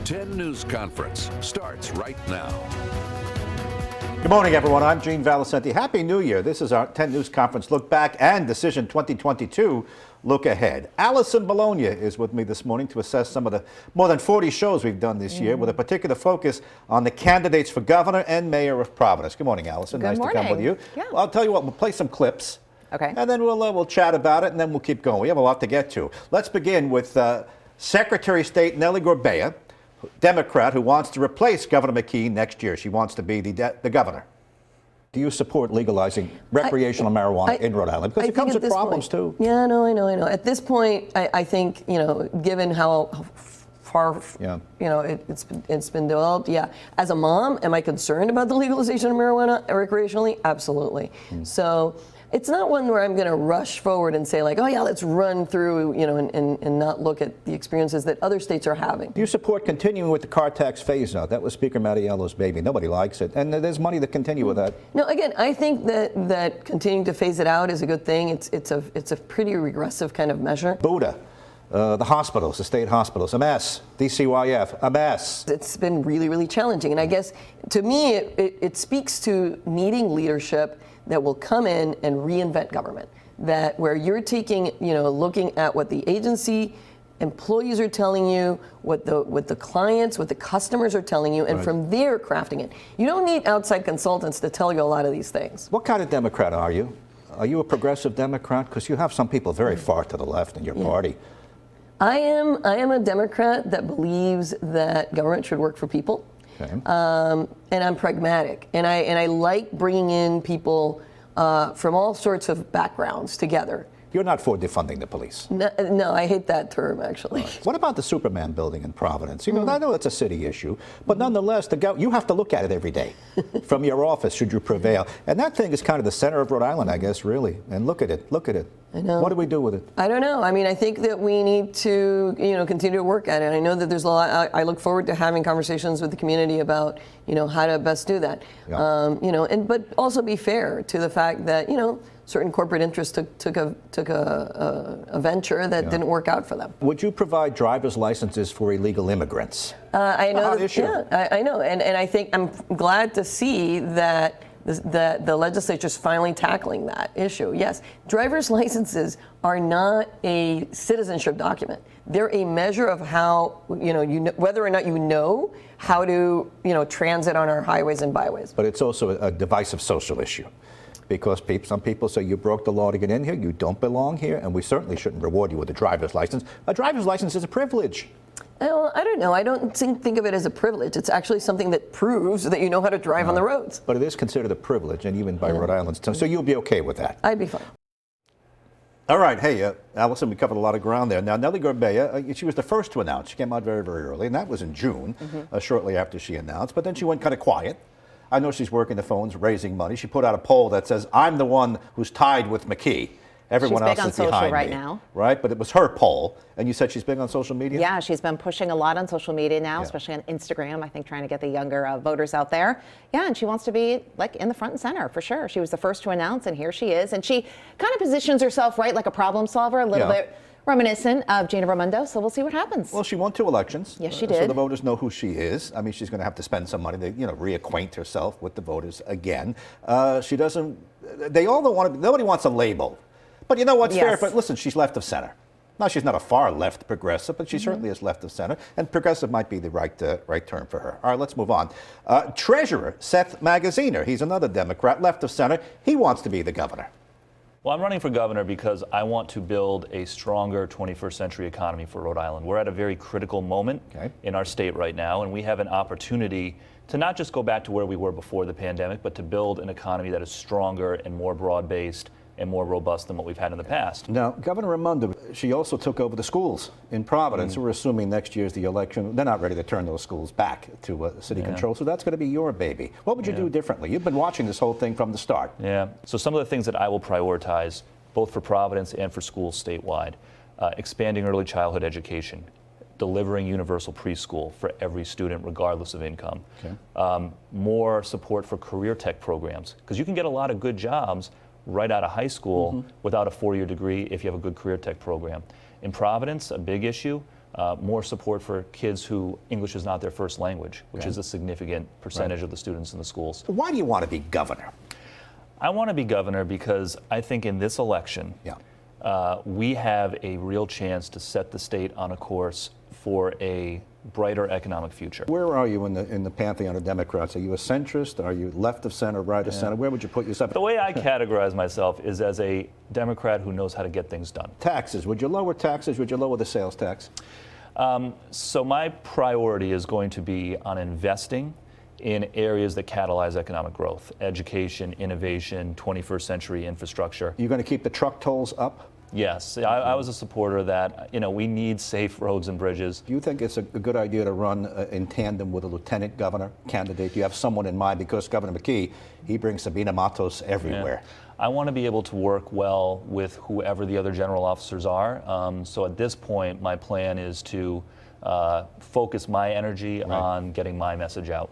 10 News Conference starts right now. Good morning, everyone. I'm Gene Valicenti. Happy New Year. This is our 10 News Conference look back and Decision 2022 look ahead. Alison Bologna is with me this morning to assess some of the more than 40 shows we've done this year with a particular focus on the candidates for governor and mayor of Providence. Good morning, Alison. Good nice morning. to come with you. Yeah. Well, I'll tell you what, we'll play some clips. Okay. And then we'll chat about it, and then we'll keep going. We have a lot to get to. Let's begin with Secretary of State Nellie Gorbea, Democrat who wants to replace Governor McKee next year. She wants to be the governor. Do you support legalizing recreational marijuana in Rhode Island? Because it comes with problems, too. Yeah, no, I know. At this point, I think, given how far, it's been developed, yeah. As a mom, am I concerned about the legalization of marijuana recreationally? Absolutely. So it's not one where I'm going to rush forward and say, like, oh, yeah, let's run through, and not look at the experiences that other states are having. Do you support continuing with the car tax phase-out? That was Speaker Mattiello's baby. Nobody likes it. And there's money to continue with that. No, again, I think that continuing to phase it out is a good thing. It's a pretty regressive kind of measure. Buddha. The hospitals, the state hospitals, a mess. DCYF, a mess. It's been really, really challenging. And I guess, to me, it speaks to needing leadership that will come in and reinvent government. That where you're taking, looking at what the agency employees are telling you, what the clients, what the customers are telling you, and from there crafting it. You don't need outside consultants to tell you a lot of these things. What kind of Democrat are you? Are you a progressive Democrat? Because you have some people very far to the left in your party. I am a Democrat that believes that government should work for people. Okay. And I'm pragmatic, and I like bringing in people from all sorts of backgrounds together. You're not for defunding the police. No, I hate that term, actually. Right. What about the Superman building in Providence? I know it's a city issue, but nonetheless, you have to look at it every day from your office should you prevail. And that thing is kind of the center of Rhode Island, I guess, really. And look at it. I know. What do we do with it? I don't know. I mean, I think that we need to, continue to work at it. I know that there's a lot. I look forward to having conversations with the community about, how to best do that. Yeah. But also be fair to the fact that, certain corporate interests took a venture that didn't work out for them. Would you provide driver's licenses for illegal immigrants? I know. Hot issue. Yeah, I know, and I think I'm glad to see that the legislature's finally tackling that issue. Yes, driver's licenses are not a citizenship document. They're a measure of how, whether or not you know how to, transit on our highways and byways. But it's also a divisive social issue. Because some people say you broke the law to get in here, you don't belong here, and we certainly shouldn't reward you with a driver's license. A driver's license is a privilege. Well, I don't know. I don't think of it as a privilege. It's actually something that proves that you know how to drive on the roads. But it is considered a privilege, and even by Rhode Island. So you'll be okay with that? I'd be fine. All right. Hey, Alison, we covered a lot of ground there. Now, Nellie Gorbea, she was the first to announce. She came out very, very early, and that was in June, shortly after she announced. But then she went kind of quiet. I know she's working the phones, raising money. She put out a poll that says, I'm the one who's tied with McKee. Everyone else is behind me. She's big on social right now. Right, but it was her poll. And you said she's big on social media? Yeah, she's been pushing a lot on social media now, especially on Instagram, I think, trying to get the younger voters out there. Yeah, and she wants to be, like, in the front and center, for sure. She was the first to announce, and here she is. And she kind of positions herself, right, like a problem solver, a little bit reminiscent of Gina Raimondo, so we'll see what happens. Well, she won 2 elections. Yes, she did. So the voters know who she is. I mean, she's going to have to spend some money to, reacquaint herself with the voters again. She doesn't, they all don't want to, nobody wants a label. But you know what's fair? But listen, she's left of center. Now, she's not a far left progressive, but she certainly is left of center, and progressive might be the right term for her. All right, let's move on. Treasurer Seth Magaziner, he's another Democrat, left of center. He wants to be the governor. Well, I'm running for governor because I want to build a stronger 21st century economy for Rhode Island. We're at a very critical moment in our state right now, and we have an opportunity to not just go back to where we were before the pandemic, but to build an economy that is stronger and more broad-based and more robust than what we've had in the past. Now, Governor Raimondo, she also took over the schools in Providence. We're assuming next year's the election. They're not ready to turn those schools back to city control, so that's going to be your baby. What would you do differently? You've been watching this whole thing from the start. Yeah, so some of the things that I will prioritize, both for Providence and for schools statewide, expanding early childhood education, delivering universal preschool for every student regardless of income, more support for career tech programs, because you can get a lot of good jobs right out of high school without a 4-year degree if you have a good career tech program. In Providence, a big issue, more support for kids who English is not their first language, which is a significant percentage of the students in the schools. Why do you want to be governor? I want to be governor because I think in this election, we have a real chance to set the state on a course for a brighter economic future. Where are you in the pantheon of Democrats? Are you a centrist? Are you left of center, right of center? Where would you put yourself? The way I categorize myself is as a Democrat who knows how to get things done. Taxes. Would you lower taxes? Would you lower the sales tax? So my priority is going to be on investing in areas that catalyze economic growth: education, innovation, 21st century infrastructure. You're going to keep the truck tolls up? Yes, I was a supporter of that. We need safe roads and bridges. Do you think it's a good idea to run in tandem with a lieutenant governor candidate? Do you have someone in mind? Because Governor McKee, he brings Sabina Matos everywhere. I want to be able to work well with whoever the other general officers are. So at this point, my plan is to focus my energy on getting my message out.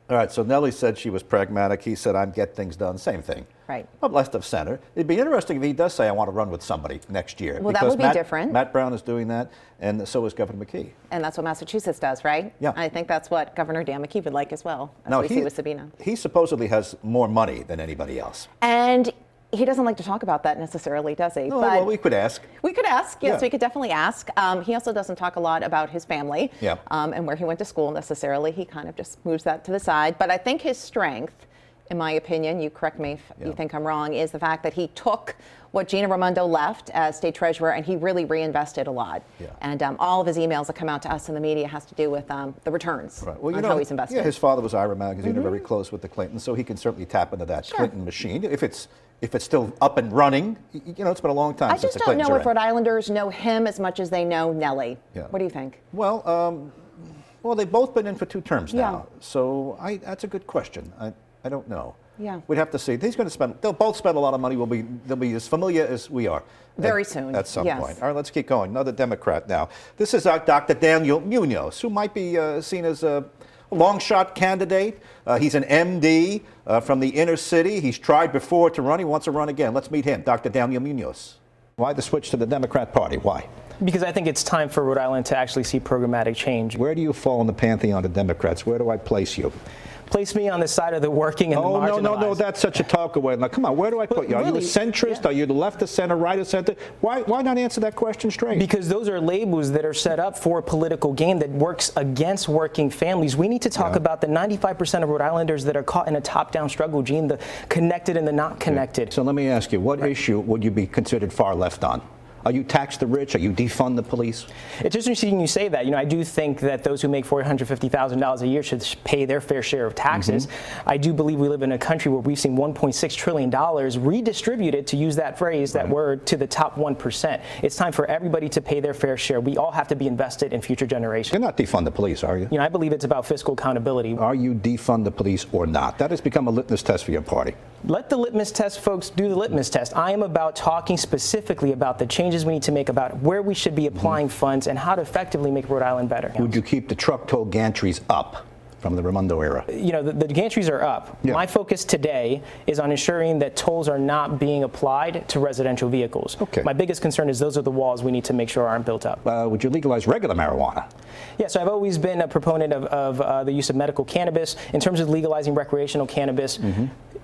All right, so Nellie said she was pragmatic. He said, I'm get things done. Same thing. Right. But left of center. It'd be interesting if he does say, I want to run with somebody next year. Well, that would be different. Matt Brown is doing that, and so is Governor McKee. And that's what Massachusetts does, right? Yeah. I think that's what Governor Dan McKee would like as well, as we see with Sabina. He supposedly has more money than anybody else. And he doesn't like to talk about that necessarily, does he? No, well, we could ask. We could ask, yes, Yeah. we could definitely ask. He also doesn't talk a lot about his family and where he went to school necessarily. He kind of just moves that to the side. But I think his strength, in my opinion, you correct me if you think I'm wrong, is the fact that he took what Gina Raimondo left as state treasurer and he really reinvested a lot. Yeah. And all of his emails that come out to us in the media has to do with the returns Well, on how he's invested. Yeah, his father was Ira Magazine, very close with the Clintons, so he can certainly tap into that Clinton machine if it's still up and running. It's been a long time I since just the don't Clintons know are if in. Rhode Islanders know him as much as they know Nellie. Yeah. What do you think? Well, they've both been in for 2 terms now, Yeah. so that's a good question. I don't know. Yeah. We'd have to see. They'll both spend a lot of money. They'll be as familiar as we are. Very soon. At some Yes. point. All right, let's keep going. Another Democrat now. This is Dr. Daniel Munoz, who might be seen as a long shot candidate. He's an MD from the inner city. He's tried before to run. He wants to run again. Let's meet him, Dr. Daniel Munoz. Why the switch to the Democrat Party? Why? Because I think it's time for Rhode Island to actually see programmatic change. Where do you fall in the pantheon of Democrats? Where do I place you? Place me on the side of the working and the marginalized. No, that's such a talk away. Now, come on, where do I put you? Are you a centrist? Are you the left of center, right of center? Why not answer that question straight? Because those are labels that are set up for a political game that works against working families. We need to talk about the 95% of Rhode Islanders that are caught in a top-down struggle, Gene, the connected and the not connected. So let me ask you, what issue would you be considered far left on? Are you tax the rich? Are you defund the police? It's interesting you say that. I do think that those who make $450,000 a year should pay their fair share of taxes. I do believe we live in a country where we've seen $1.6 trillion redistributed, to use that phrase, that word, to the top 1%. It's time for everybody to pay their fair share. We all have to be invested in future generations. You're not defund the police, are you? I believe it's about fiscal accountability. Are you defund the police or not? That has become a litmus test for your party. Let the litmus test folks do the litmus test. I am about talking specifically about the changes we need to make, about where we should be applying funds and how to effectively make Rhode Island better. Would you keep the truck toll gantries up from the Raimondo era? The gantries are up. Yeah. My focus today is on ensuring that tolls are not being applied to residential vehicles. Okay. My biggest concern is those are the walls we need to make sure aren't built up. Would you legalize regular marijuana? Yeah, so I've always been a proponent of the use of medical cannabis. In terms of legalizing recreational cannabis,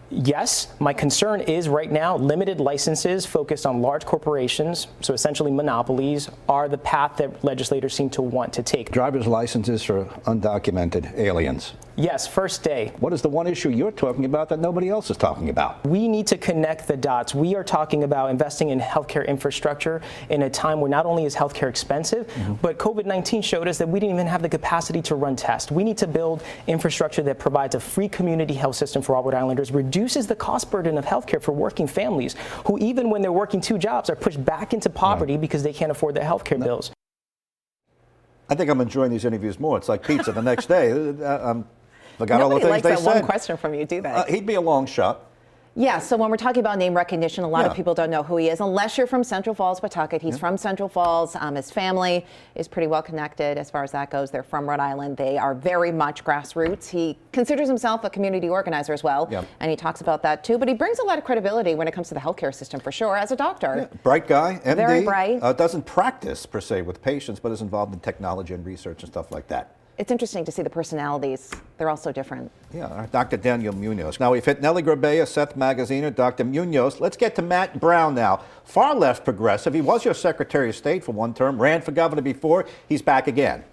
yes, my concern is right now limited licenses focused on large corporations, so essentially monopolies, are the path that legislators seem to want to take. Driver's licenses for undocumented aliens. Yes, first day. What is the one issue you're talking about that nobody else is talking about? We need to connect the dots. We are talking about investing in healthcare infrastructure in a time where not only is healthcare expensive, but COVID-19 showed us that we didn't even have the capacity to run tests. We need to build infrastructure that provides a free community health system for all Rhode Islanders, reduces the cost burden of healthcare for working families who, even when they're working 2 jobs, are pushed back into poverty because they can't afford their healthcare bills. I think I'm enjoying these interviews more. It's like pizza the next day. Forgot all the Nobody things likes they that said. one question from you, do they? He'd be a long shot. Yeah, so when we're talking about name recognition, a lot of people don't know who he is unless you're from Central Falls, Pawtucket. He's from Central Falls. His family is pretty well connected as far as that goes. They're from Rhode Island. They are very much grassroots. He considers himself a community organizer as well, and he talks about that too. But he brings a lot of credibility when it comes to the healthcare system, for sure, as a doctor. Bright guy, MD. Very bright. Doesn't practice, per se, with patients, but is involved in technology and research and stuff like that. It's interesting to see the personalities. They're all so different. Yeah, Dr. Daniel Munoz. Now we've hit Nellie Grabea, Seth Magaziner, Dr. Munoz. Let's get to Matt Brown now. Far left progressive. He was your Secretary of State for one term, ran for governor before. He's back again.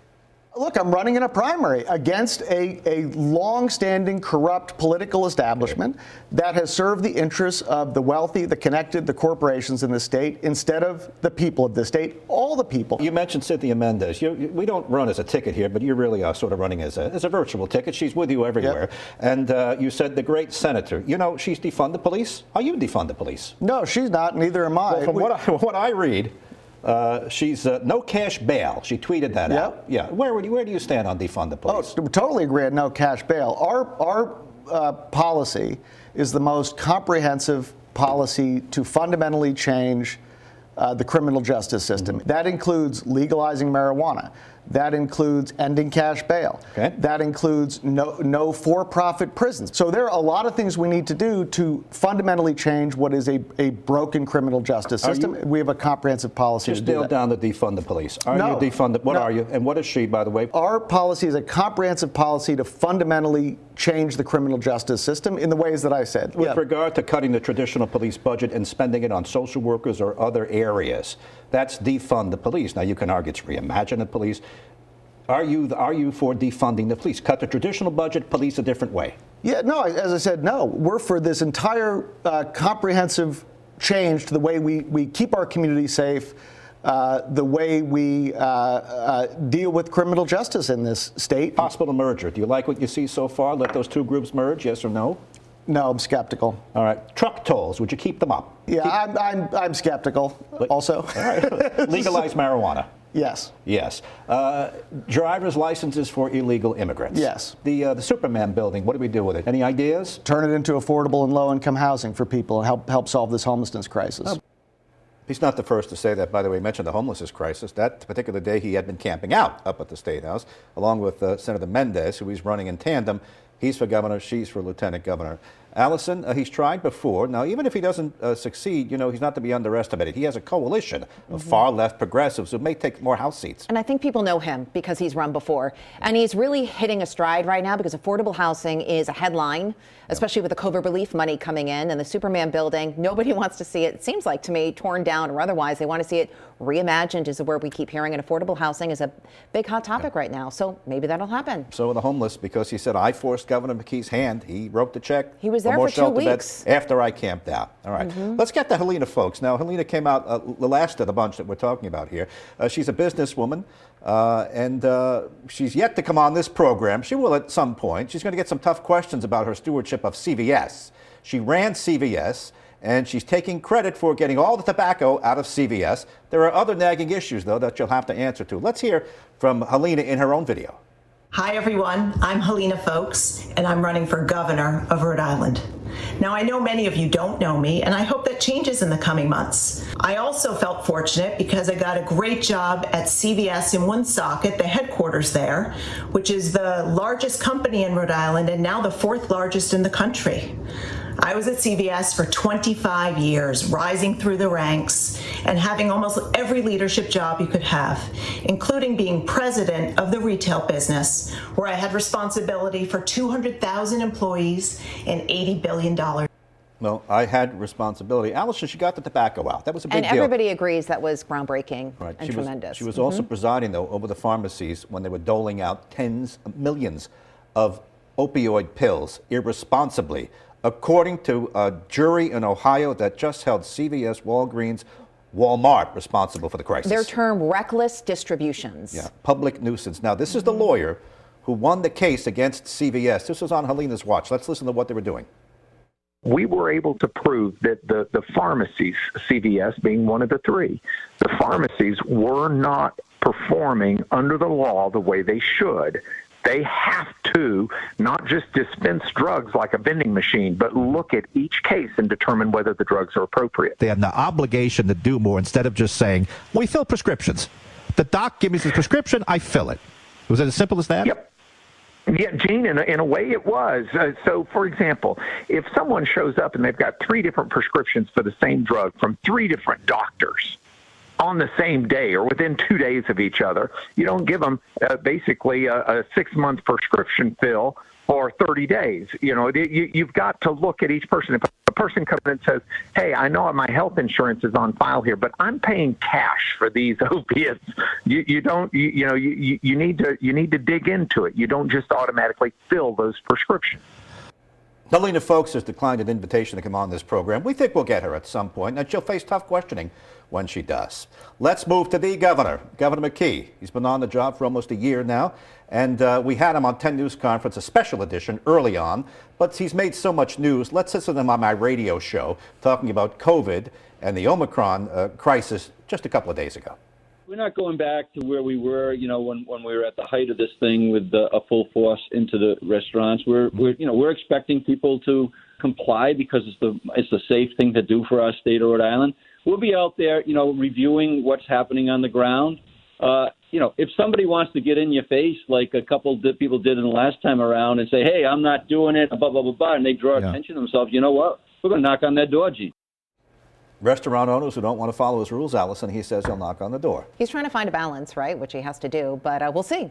Look, I'm running in a primary against a long-standing corrupt political establishment that has served the interests of the wealthy, the connected, the corporations in the state, instead of the people of the state, all the people. You mentioned Cynthia Mendez. We don't run as a ticket here, but you really are sort of running as a virtual ticket. She's with you everywhere. And you said the great senator. You know, she's defund the police. How you defund the police? No, she's not. Neither am I. Well, from what I read, she's no cash bail. She tweeted that out. Yeah. Where do you stand on defund the police? Oh, totally agree on no cash bail. Our policy is the most comprehensive policy to fundamentally change the criminal justice system. That includes legalizing marijuana. That includes ending cash bail. That includes no for-profit prisons. So there are a lot of things we need to do to fundamentally change what is a broken criminal justice system. We have a comprehensive policy to do that. Just nail down the defund the police. Are you defund? What are you? And what is she, by the way? Our policy is a comprehensive policy to fundamentally change the criminal justice system in the ways that I said. With regard to cutting the traditional police budget and spending it on social workers or other areas, that's defund the police. Now you can argue it's reimagine the police. Are you for defunding the police? Cut the traditional budget, police a different way. Yeah, no, as I said, no. We're for this entire comprehensive change to the way we keep our community safe, the way we deal with criminal justice in this state. Possible merger. Do you like what you see so far? Let those two groups merge, yes or no? No, I'm skeptical. All right. Truck tolls, would you keep them up? Yeah, I'm skeptical also. All right. Legalize marijuana. Yes. Yes. Driver's licenses for illegal immigrants. Yes. The Superman building, what do we do with it? Any ideas? Turn it into affordable and low-income housing for people and help solve this homelessness crisis. He's not the first to say that, by the way. He mentioned the homelessness crisis. That particular day he had been camping out up at the State House, along with Senator Mendez, who he's running in tandem. He's for governor, she's for lieutenant governor. Alison, he's tried before. Now, even if he doesn't succeed, he's not to be underestimated. He has a coalition of far-left progressives who may take more House seats. And I think people know him because he's run before. And he's really hitting a stride right now because affordable housing is a headline, especially with the COVID relief money coming in and the Superman building. Nobody wants to see it, it seems like to me, torn down or otherwise. They want to see it reimagined is the word we keep hearing. And affordable housing is a big hot topic right now. So maybe that'll happen. So are the homeless, because he said, I forced Governor McKee's hand. He wrote the check. He was there for 2 weeks. After I camped out. All right. Let's get to Helena, folks. Now, Helena came out the last of the bunch that we're talking about here. She's a businesswoman, and she's yet to come on this program. She will at some point. She's going to get some tough questions about her stewardship of CVS. She ran CVS, and she's taking credit for getting all the tobacco out of CVS. There are other nagging issues, though, that you'll have to answer to. Let's hear from Helena in her own video. Hi, everyone. I'm Helena Folks, and I'm running for governor of Rhode Island. Now, I know many of you don't know me, and I hope that changes in the coming months. I also felt fortunate because I got a great job at CVS in Woonsocket, the headquarters there, which is the largest company in Rhode Island and now the 4th largest in the country. I was at CVS for 25 years, rising through the ranks and having almost every leadership job you could have, including being president of the retail business, where I had responsibility for 200,000 employees and $80 billion. Well, I had responsibility. Alison, she got the tobacco out. That was a big deal. And everybody agrees that was groundbreaking and tremendous. She was also presiding, though, over the pharmacies when they were doling out tens of millions of opioid pills irresponsibly, according to a jury in Ohio that just held CVS, Walgreens, Walmart responsible for the crisis. Their term, reckless distributions. Yeah, public nuisance. Now, this is the lawyer who won the case against CVS. This was on Helena's watch. Let's listen to what they were doing. We were able to prove that the pharmacies, CVS being one of the 3, the pharmacies were not performing under the law the way they should. They have to not just dispense drugs like a vending machine, but look at each case and determine whether the drugs are appropriate. They have the obligation to do more instead of just saying, we fill prescriptions. The doc gives me the prescription, I fill it. Was it as simple as that? Yep. Yeah, Gene, in a way it was. So, for example, if someone shows up and they've got 3 different prescriptions for the same drug from 3 different doctors on the same day or within 2 days of each other, you don't give them basically a 6-month prescription fill for 30 days. You've got to look at each person. If a person comes in and says, hey, I know my health insurance is on file here, but I'm paying cash for these opiates, you need to dig into it. You don't just automatically fill those prescriptions. Helena Folks has declined an invitation to come on this program. We think we'll get her at some point, and she'll face tough questioning when she does. Let's move to the governor, Governor McKee. He's been on the job for almost a year now, and we had him on 10 News Conference, a special edition early on, but he's made so much news. Let's listen to him on my radio show talking about COVID and the Omicron crisis just a couple of days ago. We're not going back to where we were, when we were at the height of this thing with a full force into the restaurants. We're expecting people to comply because it's the safe thing to do for our state of Rhode Island. We'll be out there, reviewing what's happening on the ground. If somebody wants to get in your face like a couple people did in the last time around and say, hey, I'm not doing it, blah, blah, blah, blah, and they draw attention to themselves, you know what? We're going to knock on that door, Gene. Restaurant owners who don't want to follow his rules, Alison, he says he'll knock on the door. He's trying to find a balance, right, which he has to do, but we'll see.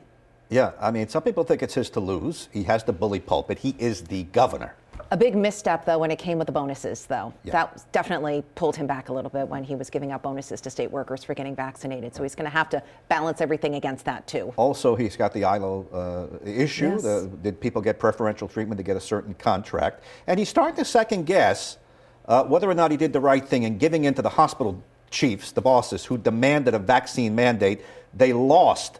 Yeah, I mean, some people think it's his to lose. He has the bully pulpit. He is the governor. A big misstep, though, when it came with the bonuses, though. Yeah. That definitely pulled him back a little bit when he was giving out bonuses to state workers for getting vaccinated. So he's going to have to balance everything against that, too. Also, he's got the ILO issue. Yes. Did people get preferential treatment to get a certain contract? And he's starting to second guess whether or not he did the right thing in giving in to the hospital chiefs, the bosses, who demanded a vaccine mandate. They lost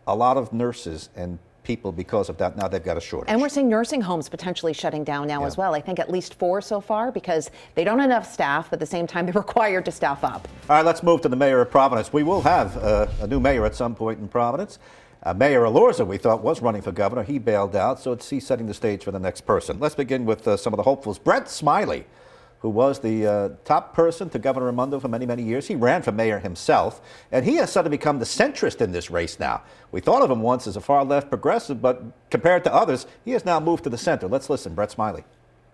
a lot of nurses and people because of that. Now they've got a shortage. And we're seeing nursing homes potentially shutting down now as well. I think at least 4 so far because they don't have enough staff, but at the same time they're required to staff up. All right, let's move to the mayor of Providence. We will have a new mayor at some point in Providence. Mayor Alorza, we thought, was running for governor. He bailed out, so he's setting the stage for the next person. Let's begin with some of the hopefuls. Brett Smiley, who was the top person to Governor Raimondo for many, many years. He ran for mayor himself, and he has suddenly become the centrist in this race now. We thought of him once as a far-left progressive, but compared to others, he has now moved to the center. Let's listen. Brett Smiley.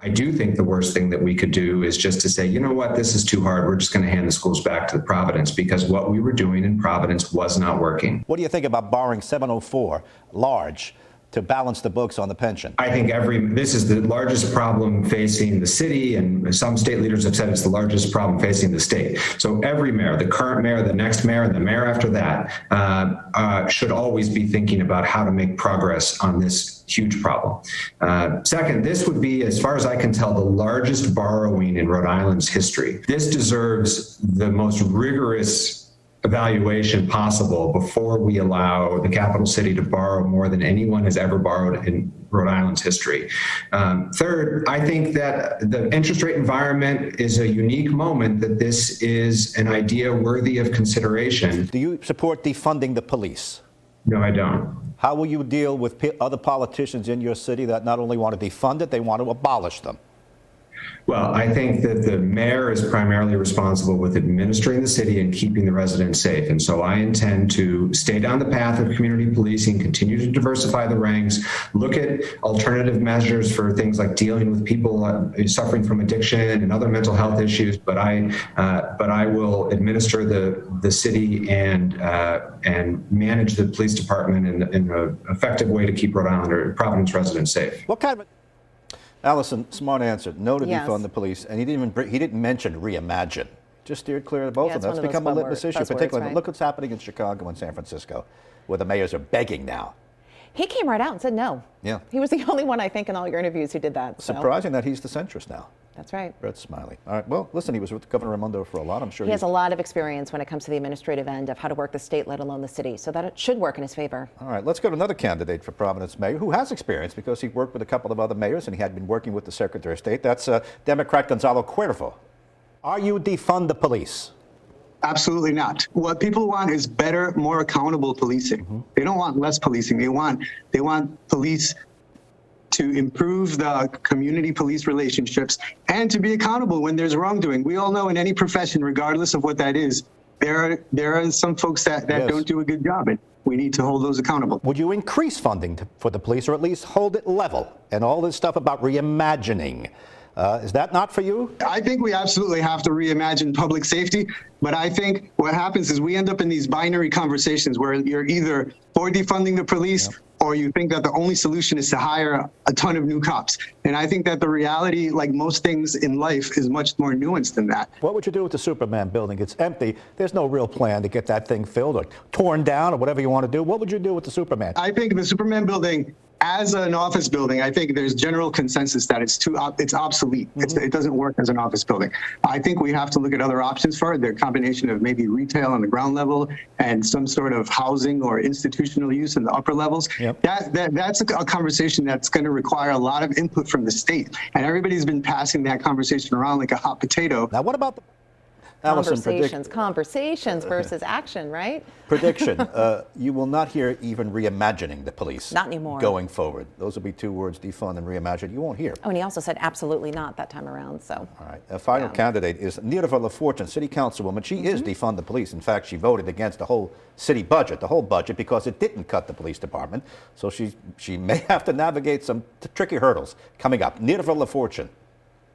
I do think the worst thing that we could do is just to say, you know what, this is too hard. We're just going to hand the schools back to Providence because what we were doing in Providence was not working. What do you think about borrowing 704 large to balance the books on the pension? I think this is the largest problem facing the city, and some state leaders have said it's the largest problem facing the state. So every mayor, the current mayor, the next mayor, and the mayor after that should always be thinking about how to make progress on this huge problem. Second, this would be, as far as I can tell, the largest borrowing in Rhode Island's history. This deserves the most rigorous evaluation possible before we allow the capital city to borrow more than anyone has ever borrowed in Rhode Island's history. Third, I think that the interest rate environment is a unique moment that this is an idea worthy of consideration. Do you support defunding the police? No, I don't. How will you deal with other politicians in your city that not only want to defund it, they want to abolish them? Well, I think that the mayor is primarily responsible with administering the city and keeping the residents safe. And so I intend to stay down the path of community policing, continue to diversify the ranks, look at alternative measures for things like dealing with people suffering from addiction and other mental health issues. But I will administer the city and manage the police department in an effective way to keep Rhode Island or Providence residents safe. What kind of Alison, smart answer. No to defund the police, and he didn't mention reimagine. Just steered clear of both of them. That's become a litmus issue, particularly. Right? Look what's happening in Chicago and San Francisco, where the mayors are begging now. He came right out and said no. Yeah. He was the only one, I think, in all your interviews who did that. Surprising that he's the centrist now. That's right. Brett Smiley. All right. Well, listen, he was with Governor Raimondo for a lot. I'm sure he has a lot of experience when it comes to the administrative end of how to work the state, let alone the city. So that it should work in his favor. All right. Let's go to another candidate for Providence mayor who has experience because he worked with a couple of other mayors and he had been working with the Secretary of State. That's Democrat Gonzalo Cuervo. Are you defund the police? Absolutely not. What people want is better, more accountable policing. They don't want less policing. They want police to improve the community police relationships and to be accountable when there's wrongdoing. We all know in any profession, regardless of what that is, there are some folks that don't do a good job, and we need to hold those accountable. Would you increase funding for the police, or at least hold it level? And all this stuff about reimagining, is that not for you? I think we absolutely have to reimagine public safety, but I think what happens is we end up in these binary conversations where you're either for defunding the police or you think that the only solution is to hire a ton of new cops. And I think that the reality, like most things in life, is much more nuanced than that. What would you do with the Superman building? It's empty. There's no real plan to get that thing filled or torn down or whatever you want to do. What would you do with the Superman? I think the Superman building, as an office building, I think there's general consensus that it's obsolete. It doesn't work as an office building. I think we have to look at other options for it. They're a combination of maybe retail on the ground level and some sort of housing or institutional use in the upper levels. That's a conversation that's going to require a lot of input from the state. And everybody's been passing that conversation around like a hot potato. Now, what about the Alison, conversations versus action, right? Prediction. You will not hear even reimagining the police. Not anymore. Going forward. Those will be two words, defund and reimagine. You won't hear. Oh, and he also said absolutely not that time around. So. All right. A final candidate is Nirva LaFortune, city councilwoman. She is defund the police. In fact, she voted against the whole city budget, because it didn't cut the police department. So she may have to navigate some tricky hurdles coming up. Nirva LaFortune.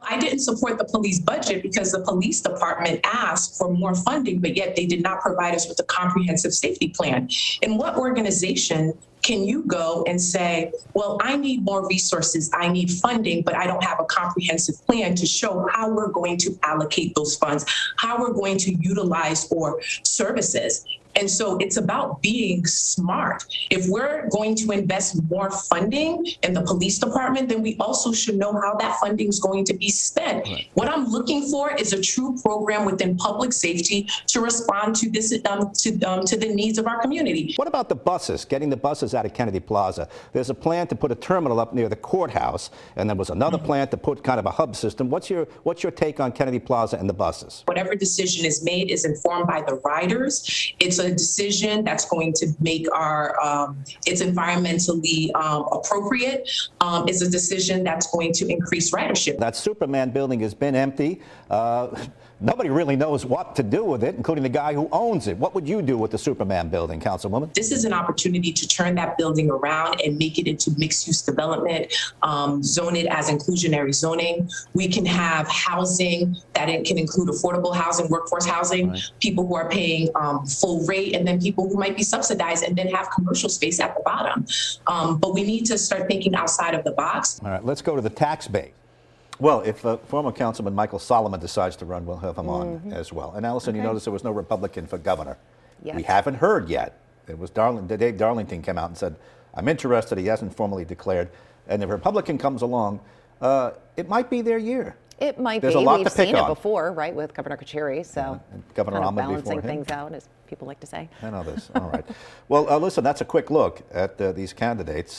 I didn't support the police budget because the police department asked for more funding, but yet they did not provide us with a comprehensive safety plan. In what organization can you go and say, well, I need more resources, I need funding, but I don't have a comprehensive plan to show how we're going to allocate those funds, how we're going to utilize our services? And so it's about being smart. If we're going to invest more funding in the police department, then we also should know how that funding is going to be spent. Right. What I'm looking for is a true program within public safety to respond to this to the needs of our community. What about the buses? Getting the buses out of Kennedy Plaza. There's a plan to put a terminal up near the courthouse, and there was another plan to put kind of a hub system. What's your take on Kennedy Plaza and the buses? Whatever decision is made is informed by the riders. It's a decision that's going to make it's environmentally appropriate. It's a decision that's going to increase ridership. That Superman building has been empty. Nobody really knows what to do with it, including the guy who owns it. What would you do with the Superman building, Councilwoman? This is an opportunity to turn that building around and make it into mixed-use development, zone it as inclusionary zoning. We can have housing that it can include affordable housing, workforce housing, people who are paying full rate, and then people who might be subsidized, and then have commercial space at the bottom. But we need to start thinking outside of the box. All right, let's go to the tax base. Well, if former Councilman Michael Solomon decides to run, we'll have him on as well. And Alison, you notice there was no Republican for governor. Yes. We haven't heard yet. It was Dave Darlington came out and said, I'm interested. He hasn't formally declared. And if a Republican comes along, it might be their year. It might There's be. a lot We've to pick seen on. it before, right, with Governor Kucheri. So and Governor kind of Ahmed balancing before him. things out, as people like to say. And others. All right. Well, listen, that's a quick look at these candidates.